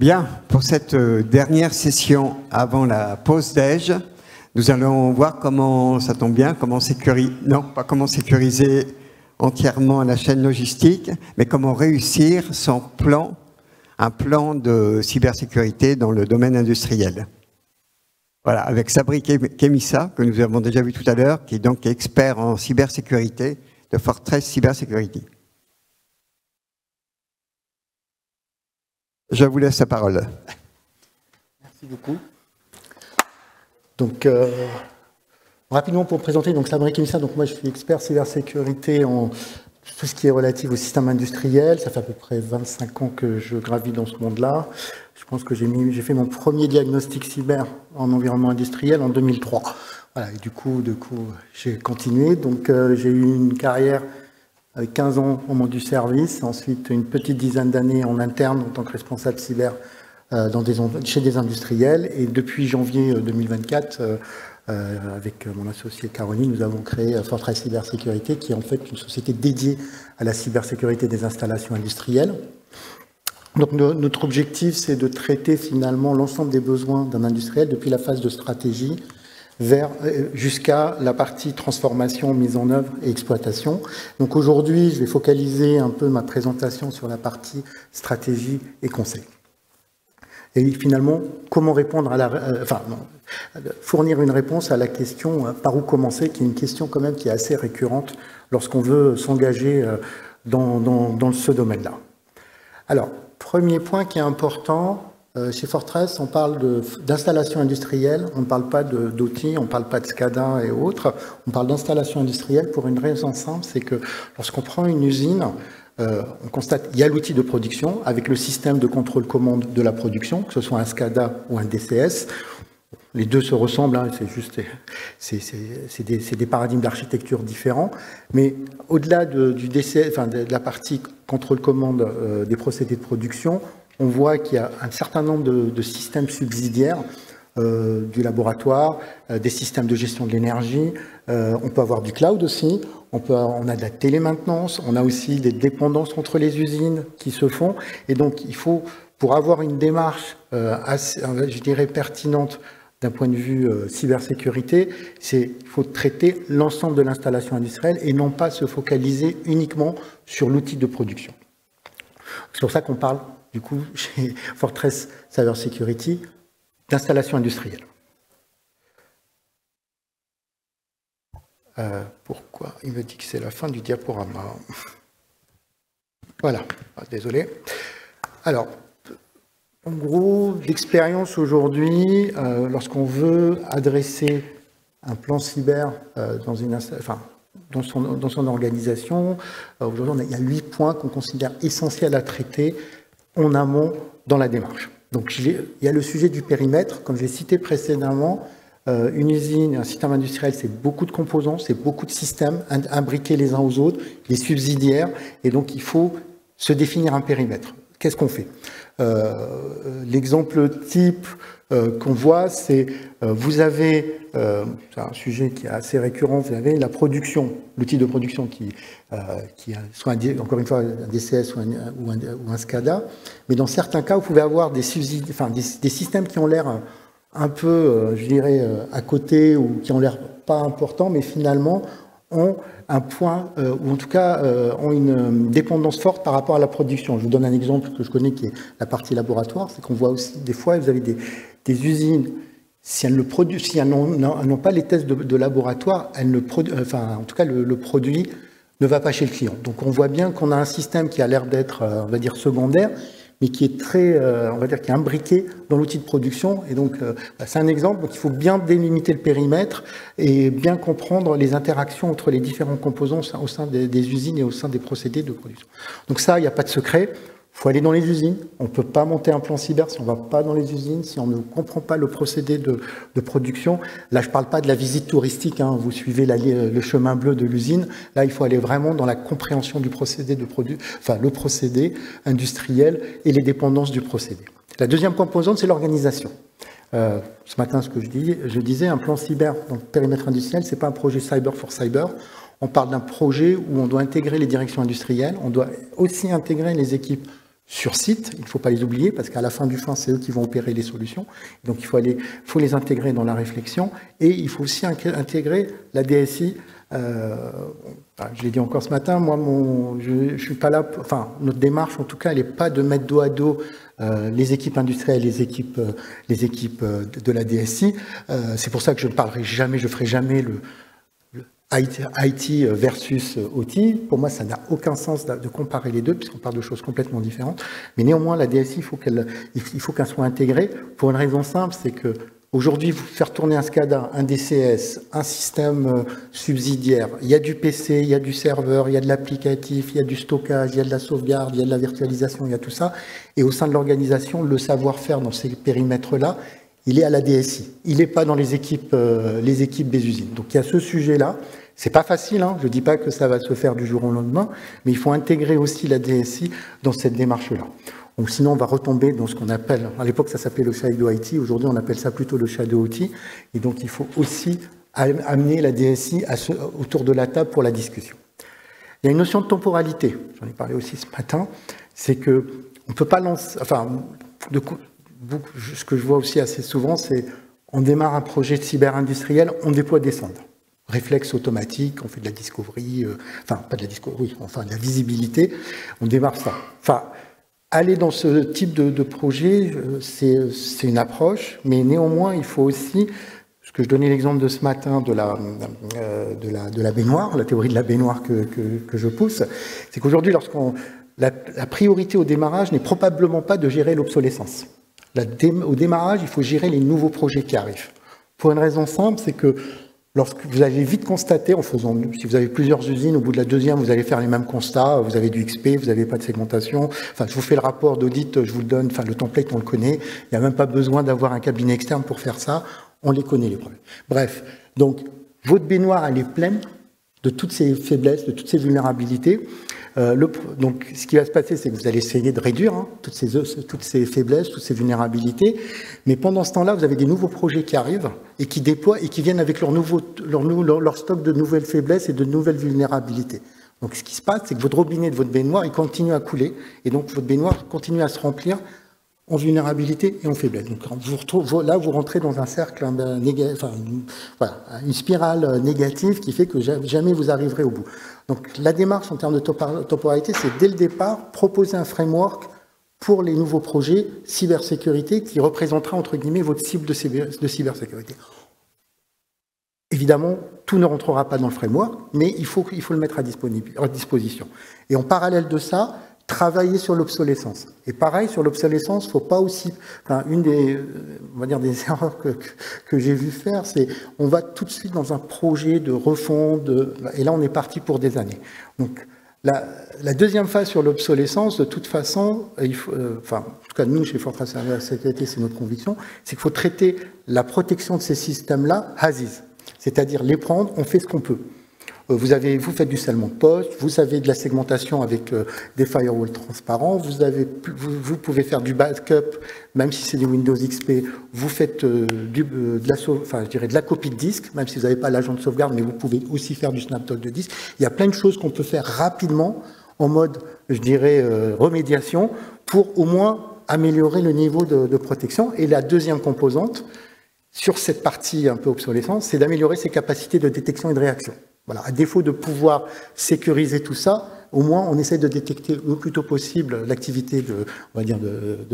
Bien, pour cette dernière session avant la pause déj, nous allons voir comment, ça tombe bien, comment sécuriser, non, pas comment sécuriser entièrement la chaîne logistique, mais comment réussir son plan, un plan de cybersécurité dans le domaine industriel. Voilà, avec Sabri Kemissa, que nous avons déjà vu tout à l'heure, qui est donc expert en cybersécurité de Fortress Cybersecurity. Je vous laisse la parole. Merci beaucoup. Donc, rapidement pour présenter, donc Sabri Kemissa, donc moi je suis expert cybersécurité en tout ce qui est relatif au système industriel. Ça fait à peu près 25 ans que je gravis dans ce monde-là. Je pense que j'ai fait mon premier diagnostic cyber en environnement industriel en 2003. Voilà, et du coup j'ai continué. Donc j'ai eu une carrière avec 15 ans au monde du service, ensuite une petite dizaine d'années en interne en tant que responsable cyber chez des industriels. Et depuis janvier 2024, avec mon associé Caroline, nous avons créé Fortress Cybersécurité, qui est en fait une société dédiée à la cybersécurité des installations industrielles. Donc notre objectif, c'est de traiter finalement l'ensemble des besoins d'un industriel depuis la phase de stratégie jusqu'à la partie transformation, mise en œuvre et exploitation. Donc aujourd'hui, je vais focaliser un peu ma présentation sur la partie stratégie et conseil. Et finalement, comment répondre à fournir une réponse à la question par où commencer, qui est une question quand même qui est assez récurrente lorsqu'on veut s'engager dans ce domaine-là. Alors, premier point qui est important, chez Fortress, on parle d'installation industrielle, on ne parle pas d'outils, on ne parle pas de SCADA et autres, on parle d'installation industrielle pour une raison simple, c'est que lorsqu'on prend une usine, on constate qu'il y a l'outil de production avec le système de contrôle-commande de la production, que ce soit un SCADA ou un DCS. Les deux se ressemblent, hein, c'est des paradigmes d'architecture différents, mais au-delà du DCS, enfin de la partie contrôle-commande des procédés de production, on voit qu'il y a un certain nombre de systèmes subsidiaires du laboratoire, des systèmes de gestion de l'énergie, on peut avoir du cloud aussi, on a de la télémaintenance, on a aussi des dépendances entre les usines qui se font, et donc il faut, pour avoir une démarche assez, je dirais, pertinente d'un point de vue cybersécurité, il faut traiter l'ensemble de l'installation industrielle et non pas se focaliser uniquement sur l'outil de production. C'est pour ça qu'on parle, du coup, chez Fortress Cybersecurity, d'installation industrielle. Pourquoi il me dit que c'est la fin du diaporama? Voilà, désolé. Alors, en gros, l'expérience aujourd'hui, lorsqu'on veut adresser un plan cyber dans son organisation, aujourd'hui, il y a 8 points qu'on considère essentiels à traiter en amont dans la démarche. Donc, il y a le sujet du périmètre, comme je l'ai cité précédemment. Une usine, un système industriel, c'est beaucoup de composants, c'est beaucoup de systèmes imbriqués les uns aux autres, les subsidiaires, et donc il faut se définir un périmètre. Qu'est-ce qu'on fait? L'exemple type qu'on voit, c'est vous avez, c'est un sujet qui est assez récurrent, vous avez la production, l'outil de production qui soit encore une fois un DCS ou un SCADA, mais dans certains cas, vous pouvez avoir des systèmes qui ont l'air un peu, je dirais, à côté ou qui ont l'air pas importants, mais finalement ont un point, ou en tout cas ont une dépendance forte par rapport à la production. Je vous donne un exemple que je connais qui est la partie laboratoire, c'est qu'on voit aussi des fois, vous avez des usines, si elles n'ont pas les tests de laboratoire, elles ne en tout cas le produit ne va pas chez le client. Donc on voit bien qu'on a un système qui a l'air d'être, on va dire, secondaire, mais qui est très, on va dire, qui est imbriqué dans l'outil de production. Et donc, c'est un exemple. Donc, il faut bien délimiter le périmètre et bien comprendre les interactions entre les différents composants au sein des usines et au sein des procédés de production. Donc ça, il n'y a pas de secret. Il faut aller dans les usines. On ne peut pas monter un plan cyber si on ne va pas dans les usines, si on ne comprend pas le procédé de production. Là, je ne parle pas de la visite touristique, hein, vous suivez le chemin bleu de l'usine. Là, il faut aller vraiment dans la compréhension du procédé le procédé industriel et les dépendances du procédé. La deuxième composante, c'est l'organisation. Ce matin, ce que je disais, un plan cyber, donc périmètre industriel, ce n'est pas un projet cyber for cyber. On parle d'un projet où on doit intégrer les directions industrielles, on doit aussi intégrer les équipes sur site, il ne faut pas les oublier, parce qu'à la fin du fin, c'est eux qui vont opérer les solutions. Donc il faut les intégrer dans la réflexion, et il faut aussi intégrer la DSI. Je l'ai dit encore ce matin, moi, je suis pas là, enfin, notre démarche, en tout cas, elle n'est pas de mettre dos à dos les équipes industrielles, les équipes de la DSI. C'est pour ça que je ne parlerai jamais, je ferai jamais le IT versus OT. Pour moi, ça n'a aucun sens de comparer les deux, puisqu'on parle de choses complètement différentes. Mais néanmoins, la DSI, il faut qu'elle soit intégrée pour une raison simple, c'est que aujourd'hui, vous faire tourner un SCADA, un DCS, un système subsidiaire, il y a du PC, il y a du serveur, il y a de l'applicatif, il y a du stockage, il y a de la sauvegarde, il y a de la virtualisation, il y a tout ça. Et au sein de l'organisation, le savoir-faire dans ces périmètres-là, il est à la DSI. Il n'est pas dans les équipes des usines. Donc il y a ce sujet-là. C'est pas facile, hein. Je dis pas que ça va se faire du jour au lendemain, mais il faut intégrer aussi la DSI dans cette démarche-là. Ou sinon, on va retomber dans ce qu'on appelle, à l'époque ça s'appelait le shadow IT, aujourd'hui on appelle ça plutôt le shadow OT, et donc il faut aussi amener la DSI autour de la table pour la discussion. Il y a une notion de temporalité, j'en ai parlé aussi ce matin, c'est que on peut pas lancer, enfin, ce que je vois aussi assez souvent, c'est on démarre un projet de cyber-industriel, on déploie des sondes. Réflexe automatique, on fait de la discovery, enfin pas de la discovery, enfin de la visibilité, on démarre ça. Enfin, aller dans ce type de projet, c'est une approche, mais néanmoins, il faut aussi, ce que je donnais l'exemple de ce matin de la baignoire, la théorie de la baignoire que je pousse, c'est qu'aujourd'hui, la priorité au démarrage n'est probablement pas de gérer l'obsolescence. Au démarrage, il faut gérer les nouveaux projets qui arrivent. Pour une raison simple, c'est que lorsque vous allez vite constater, si vous avez plusieurs usines, au bout de la deuxième, vous allez faire les mêmes constats, vous avez du XP, vous n'avez pas de segmentation, enfin, je vous fais le rapport d'audit, je vous le donne, enfin, le template, on le connaît, il n'y a même pas besoin d'avoir un cabinet externe pour faire ça, on les connaît, les problèmes. Bref, donc, votre baignoire, elle est pleine de toutes ces faiblesses, de toutes ces vulnérabilités. Donc, ce qui va se passer, c'est que vous allez essayer de réduire toutes ces faiblesses, toutes ces vulnérabilités. Mais pendant ce temps-là, vous avez des nouveaux projets qui arrivent et qui déploient et qui viennent avec leur stock de nouvelles faiblesses et de nouvelles vulnérabilités. Donc, ce qui se passe, c'est que votre robinet de votre baignoire, il continue à couler. Et donc, votre baignoire continue à se remplir en vulnérabilité et en faiblesse. Donc, vous rentrez dans un cercle, une spirale négative qui fait que jamais vous arriverez au bout. Donc, la démarche en termes de temporalité, c'est dès le départ proposer un framework pour les nouveaux projets cybersécurité qui représentera, entre guillemets, votre cible de cybersécurité. Évidemment, tout ne rentrera pas dans le framework, mais il faut le mettre à disposition. Et en parallèle de ça, travailler sur l'obsolescence. Et pareil, sur l'obsolescence, faut pas aussi... Enfin, une des erreurs que j'ai vu faire, c'est on va tout de suite dans un projet de refonte, et là, on est parti pour des années. Donc, la deuxième phase sur l'obsolescence, de toute façon, il faut, en tout cas, nous, chez Fortran Cybersécurité, c'est notre conviction, c'est qu'il faut traiter la protection de ces systèmes-là as is. C'est-à-dire les prendre, on fait ce qu'on peut. Vous faites du scellement de poste, vous avez de la segmentation avec des firewalls transparents, vous pouvez faire du backup, même si c'est du Windows XP, vous faites de la copie de disque, même si vous n'avez pas l'agent de sauvegarde, mais vous pouvez aussi faire du snapshot de disque. Il y a plein de choses qu'on peut faire rapidement en mode, remédiation, pour au moins améliorer le niveau de protection. Et la deuxième composante, sur cette partie un peu obsolescence, c'est d'améliorer ses capacités de détection et de réaction. Voilà, à défaut de pouvoir sécuriser tout ça, au moins on essaie de détecter le plus tôt possible l'activité de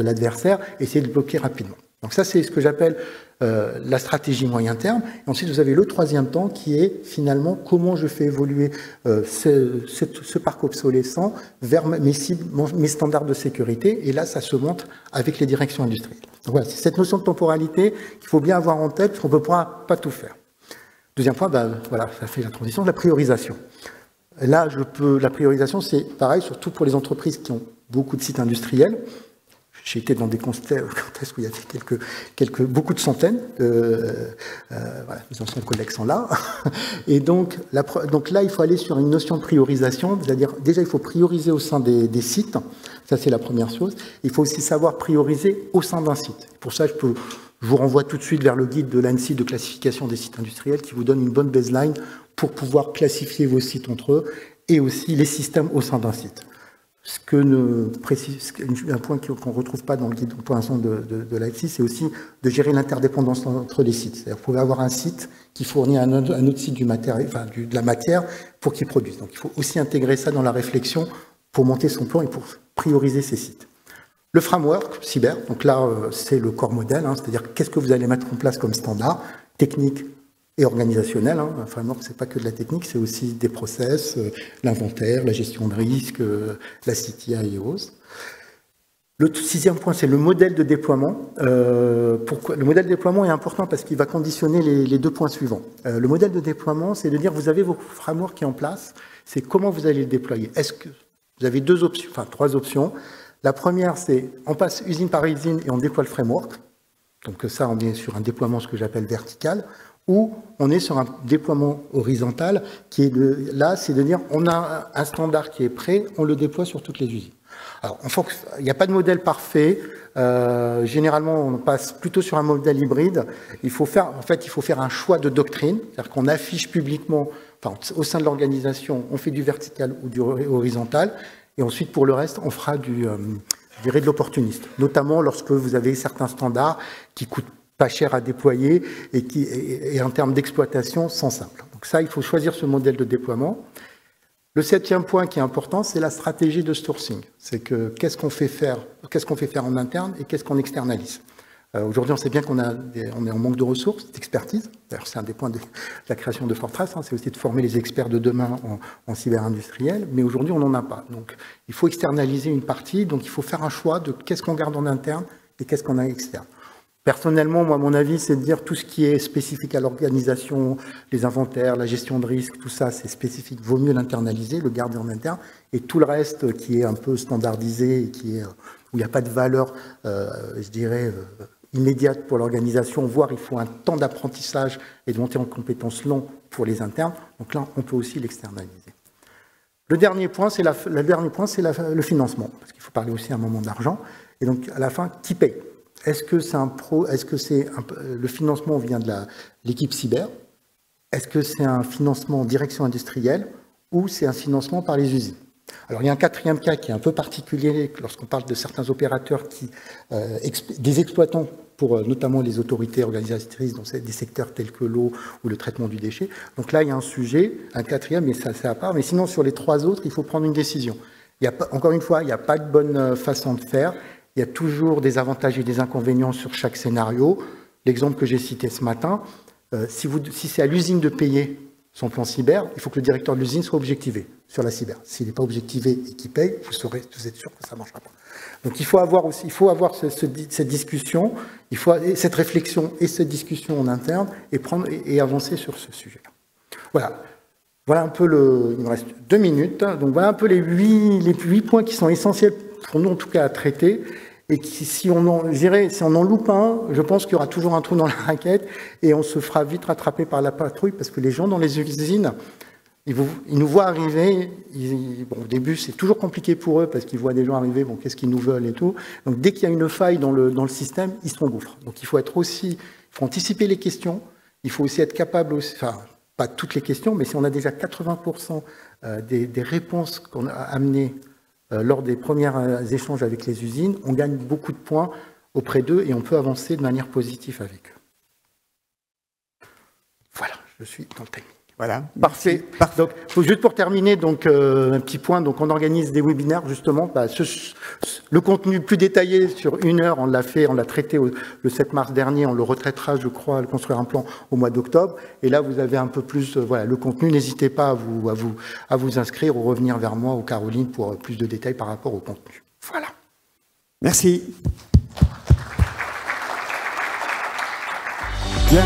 l'adversaire et essayer de bloquer rapidement. Donc ça, c'est ce que j'appelle la stratégie moyen terme. Et ensuite, vous avez le troisième temps qui est finalement comment je fais évoluer ce parc obsolescent vers mes cibles, mes standards de sécurité. Et là, ça se montre avec les directions industrielles. Donc voilà, c'est cette notion de temporalité qu'il faut bien avoir en tête, parce qu'on ne peut pas tout faire. Deuxième point, ça fait la transition de la priorisation. Là, la priorisation, c'est pareil, surtout pour les entreprises qui ont beaucoup de sites industriels. J'ai été dans des contextes où il y avait beaucoup de centaines. Mes anciens collègues sont là. Et donc là, il faut aller sur une notion de priorisation, c'est-à-dire déjà, il faut prioriser au sein des sites. Ça, c'est la première chose. Il faut aussi savoir prioriser au sein d'un site. Pour ça, je vous renvoie tout de suite vers le guide de l'ANSSI de classification des sites industriels qui vous donne une bonne baseline pour pouvoir classifier vos sites entre eux et aussi les systèmes au sein d'un site. un point qu'on ne retrouve pas dans le guide pour l'instant de l'AFSI, c'est aussi de gérer l'interdépendance entre les sites. C'est-à-dire que vous pouvez avoir un site qui fournit un autre site de la matière pour qu'il produise. Donc il faut aussi intégrer ça dans la réflexion pour monter son plan et pour prioriser ses sites. Le framework cyber, donc là c'est le corps modèle, c'est-à-dire qu'est-ce que vous allez mettre en place comme standard technique et organisationnel. Un framework, c'est pas que de la technique, c'est aussi des process, l'inventaire, la gestion de risque, la CTI et autres. Le 6e point, c'est le modèle de déploiement. Pourquoi le modèle de déploiement est important parce qu'il va conditionner les 2 points suivants. Le modèle de déploiement, c'est de dire vous avez vos frameworks qui est en place, c'est comment vous allez le déployer. Est-ce que vous avez 3 options. La première, c'est on passe usine par usine et on déploie le framework. Donc ça, on est sur un déploiement, ce que j'appelle vertical, ou on est sur un déploiement horizontal qui est là, c'est de dire on a un standard qui est prêt, on le déploie sur toutes les usines. Alors, il n'y a pas de modèle parfait. Généralement, on passe plutôt sur un modèle hybride. Il faut faire un choix de doctrine, c'est-à-dire qu'on affiche publiquement, au sein de l'organisation, on fait du vertical ou du horizontal, et ensuite pour le reste, on fera de l'opportuniste, notamment lorsque vous avez certains standards qui coûtent pas cher à déployer et en termes d'exploitation sont simples. Donc ça, il faut choisir ce modèle de déploiement. Le 7e point qui est important, c'est la stratégie de sourcing. C'est que qu'est-ce qu'on fait faire en interne et qu'est-ce qu'on externalise. Aujourd'hui, on sait bien qu'on est en manque de ressources, d'expertise. D'ailleurs, c'est un des points de la création de Fortrace, c'est aussi de former les experts de demain en cyber-industriel, mais aujourd'hui, on n'en a pas. Donc, il faut externaliser une partie, donc il faut faire un choix de qu'est-ce qu'on garde en interne et qu'est-ce qu'on a externe. Personnellement, moi, mon avis, c'est de dire tout ce qui est spécifique à l'organisation, les inventaires, la gestion de risque, tout ça, c'est spécifique. Vaut mieux l'internaliser, le garder en interne. Et tout le reste qui est un peu standardisé et où il n'y a pas de valeur, je dirais, immédiate pour l'organisation, voire il faut un temps d'apprentissage et de montée en compétences long pour les internes. Donc là, on peut aussi l'externaliser. Le dernier point, c'est le financement, parce qu'il faut parler aussi à un moment d'argent. Et donc, à la fin, qui paye ? Est-ce que le financement vient de l'équipe cyber? Est-ce que c'est un financement en direction industrielle ou c'est un financement par les usines? Alors, il y a un 4e cas qui est un peu particulier lorsqu'on parle de certains opérateurs des exploitants pour notamment les autorités organisatrices dans des secteurs tels que l'eau ou le traitement du déchet. Donc là, il y a un sujet, un 4e, mais ça c'est à part. Mais sinon, sur les 3 autres, il faut prendre une décision. Encore une fois, il n'y a pas de bonne façon de faire. Il y a toujours des avantages et des inconvénients sur chaque scénario. L'exemple que j'ai cité ce matin, si c'est à l'usine de payer son plan cyber, il faut que le directeur de l'usine soit objectivé sur la cyber. S'il n'est pas objectivé et qu'il paye, vous êtes sûr que ça ne marchera pas. Donc il faut avoir cette discussion, cette réflexion et cette discussion en interne et avancer sur ce sujet. Voilà. Voilà un peu il me reste 2 minutes. Donc voilà un peu les 8 points qui sont essentiels pour nous en tout cas à traiter. Et si on en loupe un, je pense qu'il y aura toujours un trou dans la raquette et on se fera vite rattraper par la patrouille parce que les gens dans les usines, ils nous voient arriver. Au début, c'est toujours compliqué pour eux parce qu'ils voient des gens arriver, qu'est-ce qu'ils nous veulent et tout. Donc, dès qu'il y a une faille dans le système, ils s'engouffrent. Donc, il faut anticiper les questions. Il faut aussi être capable, pas toutes les questions, mais si on a déjà 80% des réponses qu'on a amenées lors des premiers échanges avec les usines, on gagne beaucoup de points auprès d'eux et on peut avancer de manière positive avec eux. Voilà, je suis dans le timing. Voilà. Parfait. Donc, juste pour terminer, un petit point. Donc, on organise des webinaires, justement. Le contenu plus détaillé sur 1 heure, on l'a traité le 7 mars dernier. On le retraitera, je crois, à construire un plan au mois d'octobre. Et là, vous avez un peu plus, le contenu. N'hésitez pas à vous inscrire ou revenir vers moi ou Caroline pour plus de détails par rapport au contenu. Voilà. Merci. Bien.